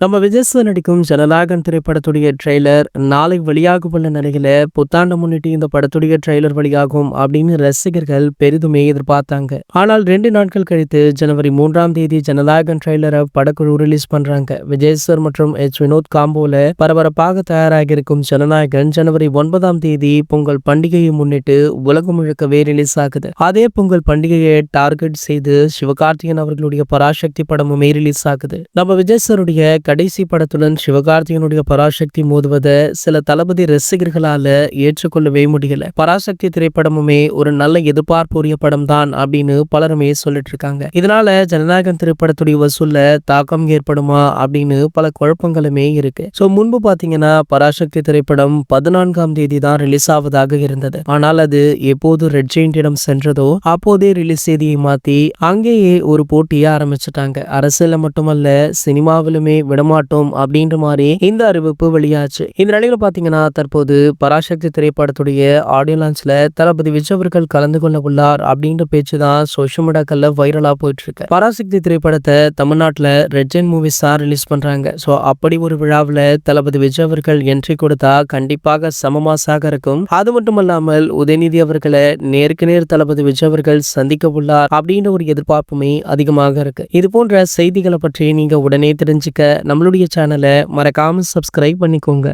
நம்ம விஜய் சார் நடிக்கும் ஜனநாயகன் திரைப்படத்துடைய ட்ரெய்லர் நாளை வெளியாக உள்ள நிலையில புத்தாண்டை முன்னிட்டு இந்த படத்துடைய ட்ரெய்லர் வெளியாகும் அப்படின்னு ரசிகர்கள் பெரிதுமே எதிர்பார்த்தாங்க. ஆனால் 2 நாட்கள் கழித்து ஜனவரி 3ஆம் தேதி ஜனநாயகன் ட்ரெய்லரை படக்குழு ரிலீஸ் பண்றாங்க. விஜய் சார் மற்றும் வினோத் காம்போல பரபரப்பாக தயாராகி இருக்கும் ஜனநாயகன் ஜனவரி 9ஆம் தேதி பொங்கல் பண்டிகையை முன்னிட்டு உலகம் முழுக்கவே ரிலீஸ் ஆகுது. அதே பொங்கல் பண்டிகையை டார்கெட் செய்து சிவகார்த்திகேயன் அவர்களுடைய பராசக்தி படமுமே ரிலீஸ் ஆகுது. நம்ம விஜய் சாருடைய கடைசி படத்துடன் சிவகார்த்திகேயனுடைய பராசக்தி மோதுவதை சில தளபதி ரசிகர்களால ஏற்றுக்கொள்ளவே முடியல. பராசக்தி திரைப்படமுமே ஒரு நல்ல எதிர்பார்ப்புரிய படம் தான் அப்படின்னு பலருமே சொல்லிட்டு இருக்காங்க. இதனால ஜனநாயகன் திரைப்படத்துடைய வசூல்ல தாக்கம் ஏற்படுமா அப்படின்னு பல குழப்பங்களுமே இருக்கு. முன்பு பாத்தீங்கன்னா பராசக்தி திரைப்படம் 14ஆம் தேதி தான் ரிலீஸ் ஆவதாக இருந்தது. ஆனால் அது எப்போது ரெட் ஜெயிண்டிடம் சென்றதோ அப்போதே ரிலீஸ் தேதியை மாத்தி அங்கேயே ஒரு போட்டியை ஆரம்பிச்சுட்டாங்க. அரசியல மட்டுமல்ல சினிமாவிலுமே விடமாட்டோம் அப்படின்ற மாதிரி இந்த அறிவிப்பு வெளியாச்சு. இந்த நிலையில பாத்தீங்கன்னா தற்போது பராசக்தி திரைப்படத்துடைய ஆடியோ லான்ச்ல தளபதி விஜய் அவர்கள் கலந்து கொள்ள உள்ளார் அப்படின்ற பேச்சு தான் சோஷியல் மீடியாக்கள்ல வைரலா போயிட்டு இருக்கு. பராசக்தி திரைப்படத்தை தமிழ்நாட்டுல ரெட் ஜெயின் மூவிஸ் தான் ரிலீஸ் பண்றாங்க. அப்படி ஒரு விழாவில் தளபதி விஜய் அவர்கள் என்ட்ரி கொடுத்தா கண்டிப்பாக சமமாசாக இருக்கும். அது மட்டும் இல்லாமல் உதயநிதி அவர்களை நேருக்கு நேர் தளபதி விஜய் அவர்கள் சந்திக்க உள்ளார் அப்படின்ற ஒரு எதிர்பார்ப்புமே அதிகமாக இருக்கு. இது போன்ற செய்திகளை பற்றி நீங்க உடனே தெரிஞ்சுக்க நம்மளுடைய சேனலை மறக்காம சப்ஸ்கிரைப் பண்ணிக்கோங்க.